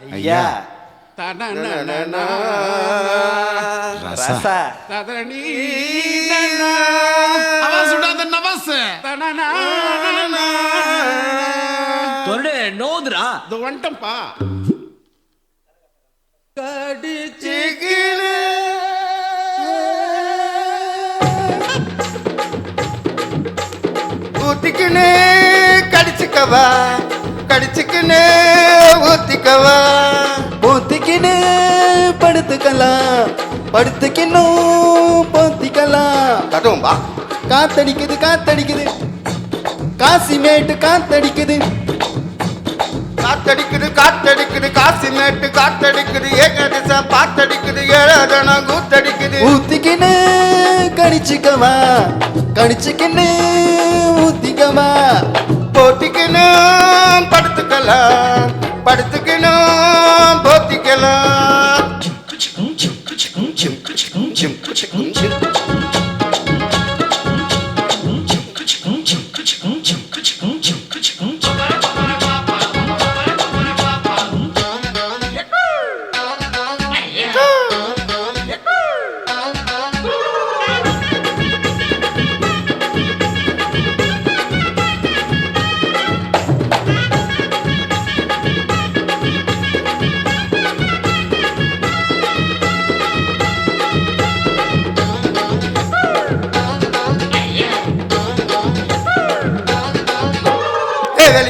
ஐயா நோதுரா வந்துட்டம்பா கடிச்சுக்கினு ஊத்திக்கினு கடிச்சுக்கவா கடிச்சுக்கினு ஊத்திக்கவா ஊத்திக்கினு படுத்துக்கலாம் படுத்துக்கினும் போத்திக்கலாம் கட்டுவோம்பா காத்தடிக்குது காத்தடிக்குது காசி மேட்டு காத்தடிக்குது காத்தடிக்குது காத்தடிக்குது காசி மேட்டு காத்தடிக்குது ஏகதிசா பாத்தடிக்குது ஏழாதனா கூத்தடிக்குது ஊத்திக்கினு கடிச்சுக்கவா கடிச்சுக்கின்னு ஊத்திக்கவா போத்திக்கினு படுத்துக்கலாம் படுத்துக்கினும் போத்திக்கலாம்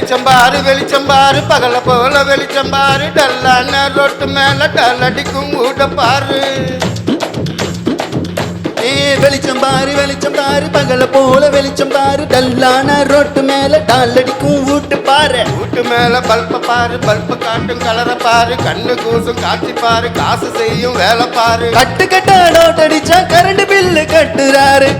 வெளிச்சம்பாரு வெளிச்சம்பாரு பகல போல வெளிச்சம்பாரு டல்லான ரொட்டு மேல டல்லடிக்கும் ஊட்ட பாரு வெளிச்சம்பாரு வெளிச்சம்பாரு பகல போல வெளிச்சம்பாரு டல்லான ரொட்டு மேல டல்லடிக்கும் ஊட்டு பாரு ஊட்டு மேல பல்ப பாரு பல்ப காட்டும் கலர பாரு கண்ணு கூசும் காட்சி பாரு காசு செய்யும் வேலை பாரு கட்டு கட்டா நோட் அடிச்சா கரண்ட் பில்லு கட்டுறாரு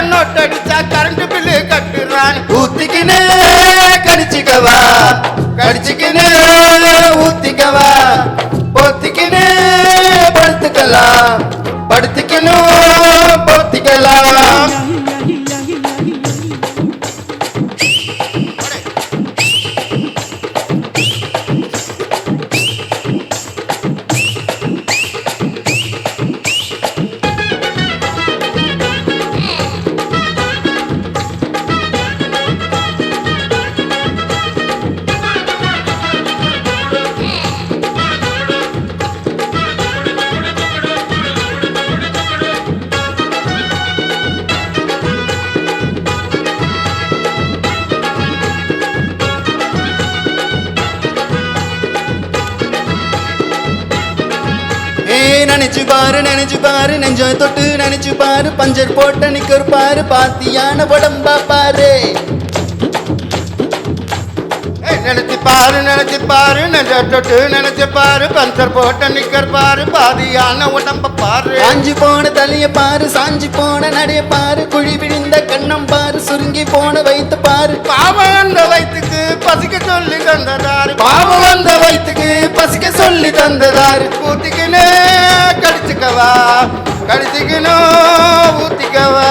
நோட் அடிச்சா கரண்ட் பில்லு கட்டுறான் ஊத்திக்கினே கடிச்சுக்கவா கடிச்சுக்கினே ஊத்திக்கவா போத்திக்கினே படுத்துக்கலாம் படுத்துக்கணும் போத்திக்கலாம் நினைச்சு பாரு நெஞ்ச தொட்டு நினைச்சு பாரு பஞ்சர் போட்ட நிக்கர் பாரு பாத்தியான உடம்பா பாரு நினைச்சு பாரு நெஞ்ச தொட்டு நினைச்சு பாரு பஞ்சர் போட்ட நிக்கர் பாரு பாதியான உடம்ப பாரு சாஞ்சி போன தலைய பாரு சாஞ்சி போன நடைய பாரு குழி விழுந்த கண்ணம் பாரு சுருங்கி போன வைத்து பாரு பாவம் அந்த வயிற்றுக்கு பசிக்க சொல்லி தந்ததாரு பாவம் அந்த வயிற்றுக்கு பசிக்க சொல்லி தந்ததாரு ஊத்திக்கினே கடிச்சுக்கவா கடிச்சுக்கணும் ஊத்திக்கவா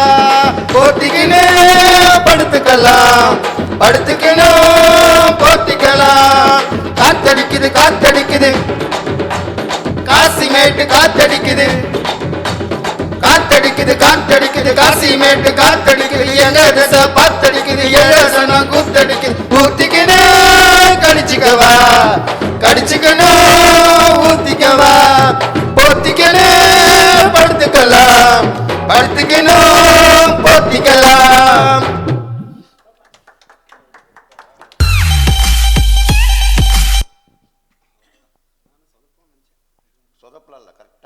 போத்திக்கினே படுத்துக்கலாம் படுத்துக்கணும் போத்திக்கலாம் காத்தடிக்குது காத்தடிக்குது காசி மேட்டு காத்தடிக்குது காத்தடிக்குது காத்தடிக்குது காசி மேட்டு காத்தடிக்குது எங்க தசை பாத்தடிக்குது ஏழசனா கூத்தடிக்குது ஊத்திக்கினே கடிச்சுக்கவா கடிச்சுக்கணும் ஊத்திக்கவா போத்திக்கினே படுத்துக்கலாம் படுத்துக்கணும் போத்திக்கலாம் சொதப்பலாம் இல்லை கரெக்ட்